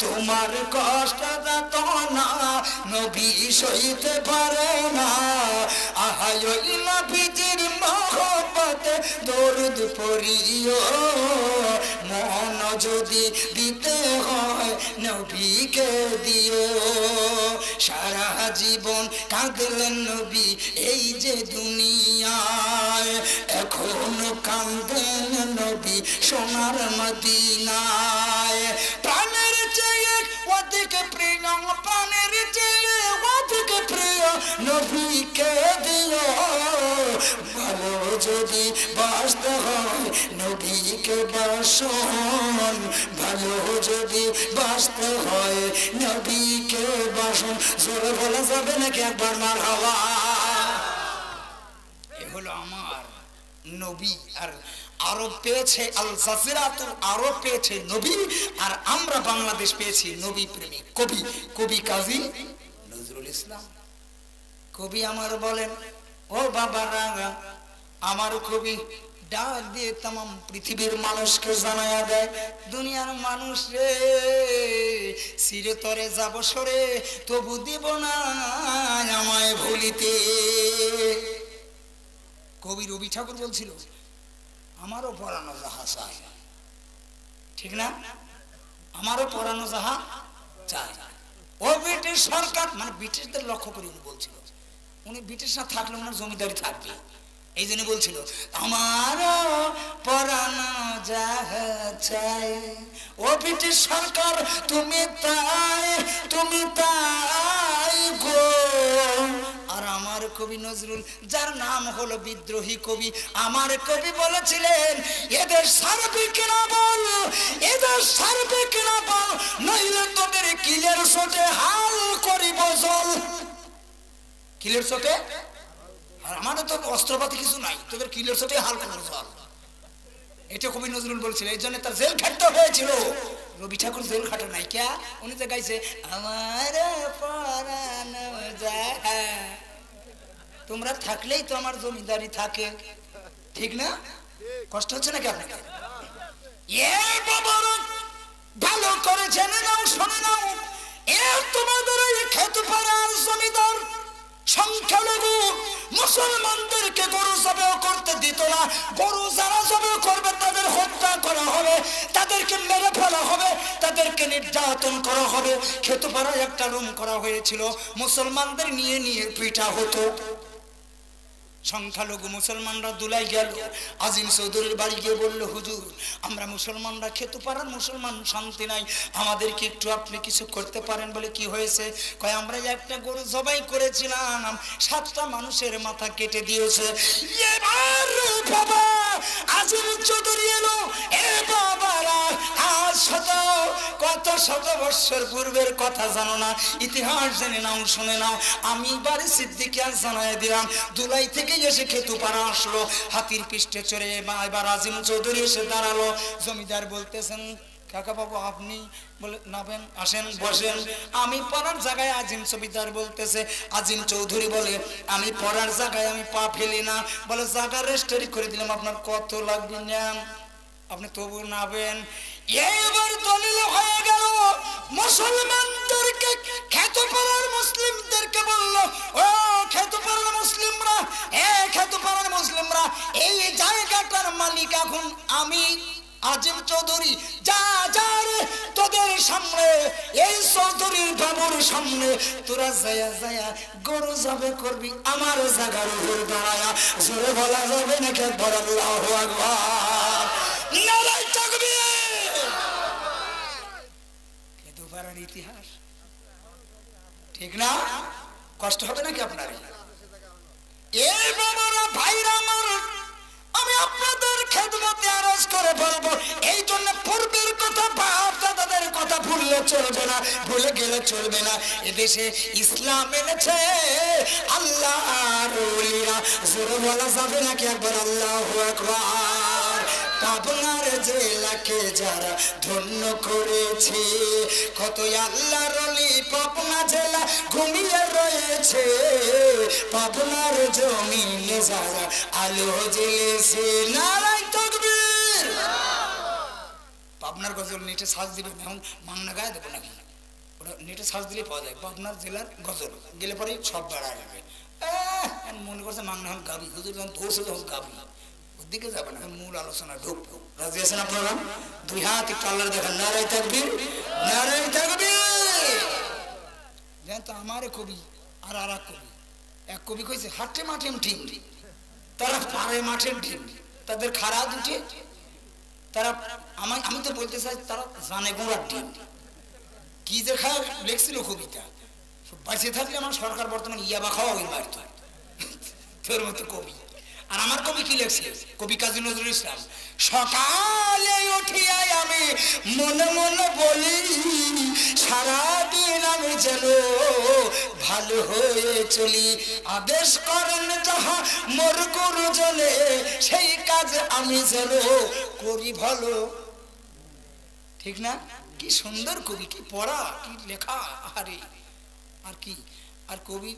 তোমার কষ্ট যত না নবী সইতে পারে না আহায় ওই নবীজির মহব্বতে দরুদ পড়িও মন যদি দিতে হয় নবীকে দিও সারা জীবন কাঁদলেন নবী এই যে দুনিয়ায় এখনো কাঁদেন নবী সোনার মদিনায় প্রাণের চেয়ে অধিক প্রিয় প্রাণের চেয়ে অধিক প্রিয় নবীকে দিও ভালো যদি বাসতে হয় নবীকে বাসন ভালো যদি বাসতে হয় নবীকে বাসন জোরে বলা যাবে নাকি একবার মারহাবা এ হলো আমার নবী আর আরব পেয়েছে আল জাজিরাতুল আরব পেয়েছে নবী আর আমরা বাংলাদেশ পেয়েছি নবী প্রেমিক কবি কবি কাজী নজরুল ইসলাম কবি আমার বলেন ও বাবা রাঙা আমার কবি ডাক দিয়ে तमाम পৃথিবীর মানুষকে জানায়া দেয় দুনিয়ার মানুষ রে চিরতরে যাব সরে তবু দিব না আমায় ভুলিতে কবি রবি ঠাকুর বলছিল আমারও পরানো যাহা চাই ঠিক না আমারও পরানো যাহা চাই ও ব্রিটিশ সরকার মানে ব্রিটিশদের লক্ষ্য করে উনি বলছিল উনি ব্রিটিশ না থাকলে ওনার জমিদারি থাকবে এই জন্য বলছিল আমারও পরানো যাহা চাই ও ব্রিটিশ সরকার তুমি তাই গো আর আমার কবি নজরুল যার নাম হলো বিদ্রোহী কবি আমার কবি বলেছিলেন এদের সার্বিক কিনা বল এদের সার্বিক কিনা বল নইলে তোদের কিলের সোটে হাল করিব জল কিলের সোটে আর আমাদের তো অস্ত্রপাতি কিছু নাই তোদের কিলের সোটে হাল করিব জল এটা কবি নজরুল বলছিল এই জন্য তার জেল খাটতে হয়েছিল রবি ঠাকুর জেল খাটো নাই কে উনি তো গাইছে আমার পরানো যাহা তোমরা থাকলেই তো আমার জমিদারি থাকে ঠিক না কষ্ট হচ্ছে নাকি আপনাকে এই বাবারা ভালো করে জেনে নাও শুনে নাও এর তোমাদের এই ক্ষেতপাড়ার জমিদার সংখ্যালঘু মুসলমানদেরকে গরু জবাই করতে দিত না গরু যারা জবাই করবে তাদের হত্যা করা হবে তাদেরকে মেরে ফেলা হবে তাদেরকে নির্যাতন করা হবে ক্ষেতপাড়ায় একটা রুম করা হয়েছিল মুসলমানদের নিয়ে নিয়ে পিটা হতো সংখ্যালঘু মুসলমানরা দুলাই গেল আজিম চৌধুরীর বাড়ি গিয়ে বলল হুজুর আমরা মুসলমানরা ক্ষেতপাড়ার মুসলমান শান্তি নাই আমাদেরকে একটু আপনি কিছু করতে পারেন বলে কি হয়েছে কয় আমরা একটা গরু জবাই করেছিলাম 7টা মানুষের মাথা কেটে দিয়েছে এবার বাবা আজিম চৌধুরী এলো এ বাবারা আজ কত শত বছর পূর্বের কথা জানো না ইতিহাস জেনে নাও শুনে নাও আমি বাড়ি সিদ্দিকিয়া জানাই দিলাম দুলাই থেকে এসে ক্ষেতপাড়া আসলো হাতির পিষ্টে চড়ে এবার আজিম চৌধুরী এসে দাঁড়ালো জমিদার বলতেছেন কাকা বাবু আপনি বলে নাবেন আসেন বসেন আমি পড়ার জায়গায় আজিম জমিদার বলতেছে আজিম চৌধুরী বলে আমি পড়ার জায়গায় আমি পা ফেলি না বলে জায়গা রেজিস্ট্রি করে দিলাম আপনার কত লাগবে নেন আপনি তবু নাবেন এবার দলিল হয়ে গেল মুসলমানদেরকে ক্ষেতপাড়ার মুসলিমদেরকে বলল ও ক্ষেতপাড়ার মুসলিমরা ক্ষেতপাড়ার মুসলিমরা এই জায়গাটার মালিক এখন আমি আজিম চৌধুরী যা যা রে তোদের সামনে এই চৌধুরীর বাবুর সামনে তোরা যায়া যায়া গরু যাবে করবি আমার জায়গার উপর দাঁড়ায়া জোরে বলা যাবে নাকি একবার আল্লাহু আকবার নারায়ে তাকবীর ক্ষেতপাড়ার ইতিহাস ঠিক না কষ্ট হবে নাকি আপনার এই বাবারা ভাইরা আমার আমি আপনাদের খেদমতে আরজ করে বলবো এই জন্য পূর্বের কথা বাপ দাদাদের কথা ভুললে চলবে না ভুলে গেলে চলবে না এদেশে ইসলাম এনেছে আল্লাহর ওলিরা জোরে বলা যাবে নাকি একবার আল্লাহু আকবার পাবনার জেলাকে যারা ধন্য করেছে কত আল্লাহর ওলি পাবনা জেলা ঘুমিয়ে রয়েছে পাবনার জমিনে যারা আলো জ্বেলেছে নারায়ে তাকবীর পাবনার গজল নেটে সার্চ দিবেন, এখন বাংলা গায়ে দেবো নাকি, ওটা নেটে সার্চ দিলেই পাওয়া যায়, পাবনার জেলার গজল, গেলে পরে সব বেড়ায় যাবে। মনে করছে মাংনা এখন গাবি, হুজুর যখন ধরছে তখন গাবি, ওর দিকে যাবে না, মূল আলোচনা ঢুকবো। রাজি আছেন আপনারা? দুই হাত একটু আল্লাহ দেখেন, নারাই তাকবীর, নারাই তাকবীর। জানেন তো আমারে কবি আর আর এক কবি, এক কবি কইছে হাটে মাঠে ঠিক, তারা পারে মাঠে ঠিক, তাদের খারা দুটে, তারা আমি তো বলতে চাই তারা জানে গোড়ার ডিম। কি যে খায় লেখছিল কবিতা, বাঁচে থাকলে আমার সরকার বর্তমানে ইয়াবা খাওয়া হয়ে মারত, তোর মতো কবি। আর আমার কবি কি লেখছে, কবি কাজী নজরুল ইসলাম, সকালে উঠিয়াই আমি মনে মনে বলি সারাদিন আমি যেন ভালো হয়ে চলি, আদেশ করেন যাহা মোর গুরুজনে সেই কাজ আমি যেন করি ভালো। ঠিক না? কি সুন্দর কবি, কি পড়া, কি লেখা। আরে আর কি, আর কবি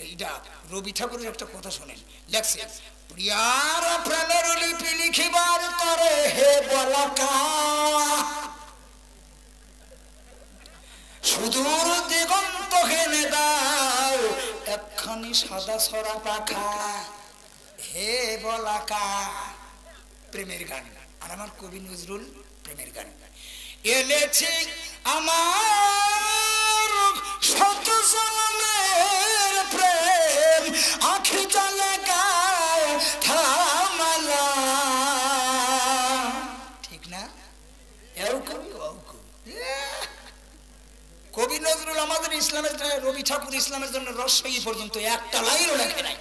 এইটা রবি ঠাকুরের একটা কথা শোনেন, লেখছে প্রিয়ার প্রেমের লিপি লিখিবার তরে হে বলাকা, সুদূর দিগন্ত হেনে দাও একখানি সাদা সরা পাখা, হে বলাকা। প্রেমের গান। আর আমার কবি নজরুল প্রেমের গান এনেছি আমার শত জন্মের প্রেম, আখি জলে গায় থামালা। ঠিক না? এও কবি, ও কবি। কবি নজরুল আমাদের ইসলামের, রবি ঠাকুর ইসলামের জন্য রসই পর্যন্ত একটা লাইনও লেখে নাই,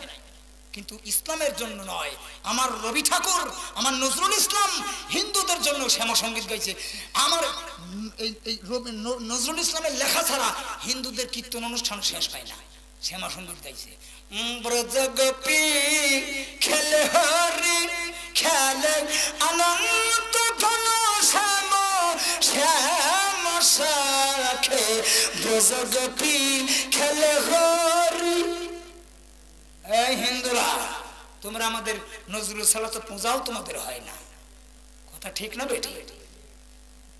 কিন্তু ইসলামের জন্য নয়। আমার রবি ঠাকুর, আমার নজরুল ইসলাম হিন্দুদের জন্য শ্যামা সঙ্গীত গাইছে। আমার এই নজরুল ইসলামের লেখা ছাড়া হিন্দুদের কীর্তন অনুষ্ঠান শেষ হয় না, শ্যামা সঙ্গীত গাইছে। ব্রজগোপী খেলে হরি খেলে অনন্ত ঘন শ্যাম শ্যাম সাখে, ব্রজগোপী খেলে হরি। এই হিন্দুরা, তোমরা আমাদের নজরুল সালাত পূজাও তোমাদের হয় না, কথা ঠিক না বেটি?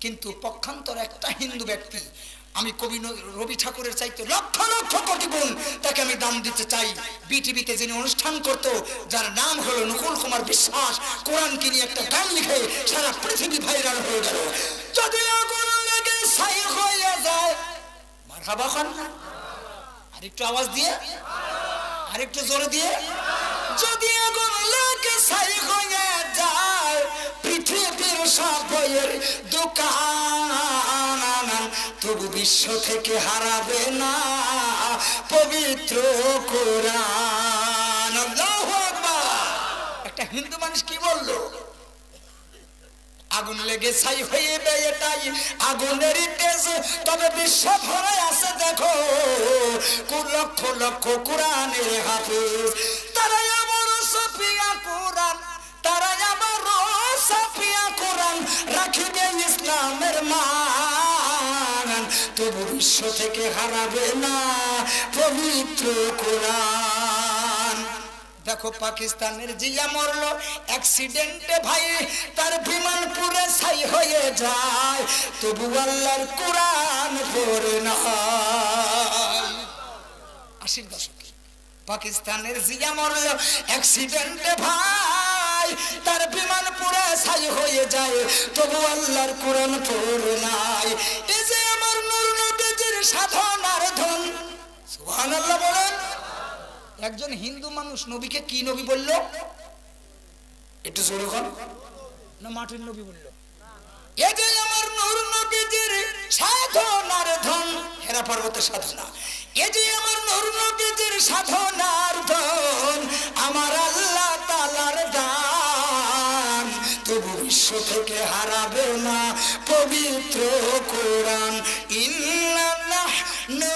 কিন্তু পক্ষান্তর একটা হিন্দু ব্যক্তি, আমি কবি রবি ঠাকুরের চাইতে লক্ষ লক্ষ কোটি গুণ তাকে আমি দাম দিতে চাই। বিটিভিতে যিনি অনুষ্ঠান করত, যার নাম হলো নকুল কুমার বিশ্বাস, কোরআনকে নিয়ে একটা গান লিখে সারা পৃথিবী ভাইরাল হয়ে গেল। যদি আগুন লেগে ছাই হয়ে যায়, মারহাবা খান, আরেকটু আওয়াজ দিয়ে, আরেকটু জোরে দিয়ে, যদি আগুন লেগে ছাই হয়ে যায় পৃথিবীর সব বইয়ের দোকান, তবু বিশ্ব থেকে হারাবে না পবিত্র কোরআন। আল্লাহু আকবার। একটা হিন্দু মানুষ কি বললো? আগুন লেগে ছাই হইবে এটাই আগুনেরই তেজ, তবে বিশ্ব ভরে আছে দেখো লক্ষ লক্ষ কোরআনের হাফেজ। তারাই আমার সাফিয়া কোরআন, তারাই আমার সাফিয়া কোরআন, রাখিবে ইসলামের মান, তবু বিশ্ব থেকে হারাবে না পবিত্র কোরআন। দেখো পাকিস্তানের জিয়া মরলো অ্যাক্সিডেন্টে ভাই, তার বিমান পুরে ছাই হয়ে যায়, তবু আল্লাহর কোরআন পড়ে না। 80 দশকে পাকিস্তানের জিয়া মরলো অ্যাক্সিডেন্টে ভাই, তার বিমান পুরে ছাই হয়ে যায়, তবু আল্লাহর কোরআন পড়ে নাই। এই যে আমার নূর নবীজির সাধনার ধন, সুবহানাল্লাহ বলেন। একজন হিন্দু মানুষ নবীকে কি নবী বললো? একটু জোরে বল না, মাটির নবী বললো? এই যে আমার নূর নবীজির সাধনার ধন, হেরা পর্বতের সাধনা, এই যে আমার নূর নবীজির সাধনার ধন, আমার আল্লাহ তাআলার দান, তবু বিশ্ব থেকে হারাবে না পবিত্র কোরআন। ইন্না নাহনু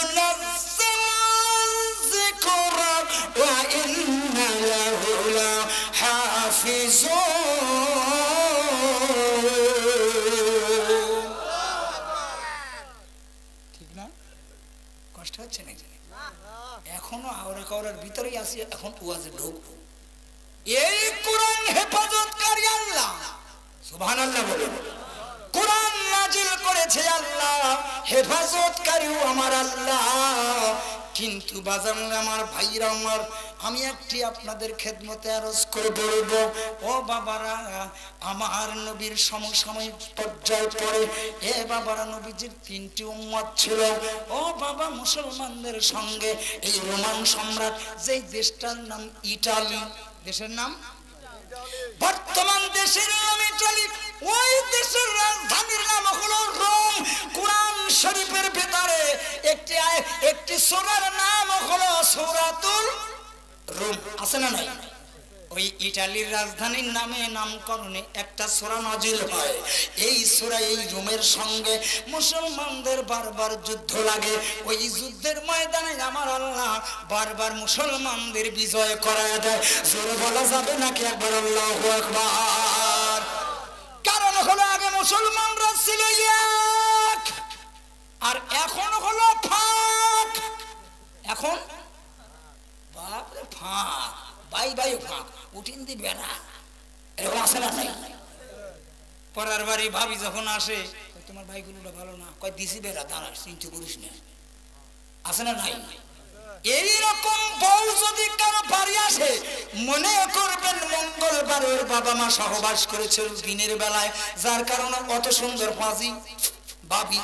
ওয়া ইন্না লাহু লাহাফিজুন। ঠিক না? কষ্ট হচ্ছে নাকি? এখনো আওরা কাওরার ভিতরেই আসি, এখন ওয়াজে ঢুকবো। এই কোরআন হেফাজতকারী আল্লাহ, সুবহানাল্লাহ বলেন। কোরআন না নাজিল করেছে আল্লাহ, হেফাজতকারীও আমার আল্লাহ। কিন্তু বাজান আমার ভাইরা আমার, আমি একটি আপনাদের খেদমতে আরজ করে বলবো, ও বাবারা, আমার নবীর সমসাময়িক পর্যায় পরে এ বাবারা নবীজির 3টি উম্মত ছিল। ও বাবা, মুসলমানদের সঙ্গে এই রোমান সম্রাট, যেই দেশটার নাম ইটালি, দেশের নাম বর্তমান দেশের নাম ইটালি, ওই দেশের রাজধানীর নাম হলো রোম। কোরআন শরীফের ভেতরে একটি সূরার নাম হলো সূরাতুল রোম, আছে না নাই? ওই ইটালির রাজধানীর নামে নামকরণে একটা সূরা নাজিল হয়। এই সূরা এই রোমের সঙ্গে মুসলমানদের বারবার যুদ্ধ লাগে। ওই যুদ্ধের ময়দানে আমার আল্লাহ বারবার মুসলমানদের বিজয় করায় দেয়। জোরে বলা যাবে নাকি একবার আল্লাহু আকবার? কারণ হলো আগে মুসলমানরা ছিল এক, আর এখন হলো ফাঁক। এখন বাপরে ফাঁক, বাই বাই ফাঁক, উঠিন দি বেড়া, এরকম আসে না নাই? পরের বাড়ি ভাবি যখন আসে, তোমার ভাইগুলো ভালো না, কয় দিছি বেড়া, দাঁড়া, চিন্তা করিস না, আসে না নাই? এইরকম বউ যদি কারো বাড়ি আসে, মনে করবেন মঙ্গলবারের বাবা মা সহবাস করেছিল দিনের বেলায়, যার কারণে অত সুন্দর পাজি ভাবি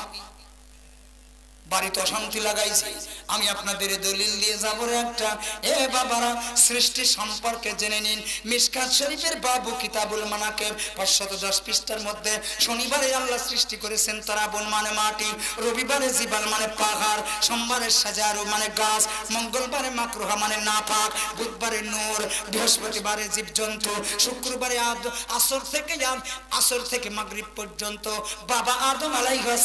বাড়িতে অশান্তি লাগাইছে। আমি আপনাদের দলিল দিয়ে যাবো একটা। এ বাবারা, সৃষ্টি সম্পর্কে জেনে নিন। মিশকাত শরীফের বাবু কিতাবুল মানাকিব 510 পৃষ্ঠার মধ্যে শনিবারে আল্লাহ সৃষ্টি করেছেন তারাবুন মানে মাটি, রবিবারে জিবাল মানে পাহাড়, সোমবারে সাজারু মানে গাছ, মঙ্গলবারে মাকরুহা মানে নাপাক, বুধবারে নূর, বৃহস্পতিবারে জীবজন্তু, শুক্রবারে আসর থেকে মাগরিব পর্যন্ত বাবা আদম আলাইহিস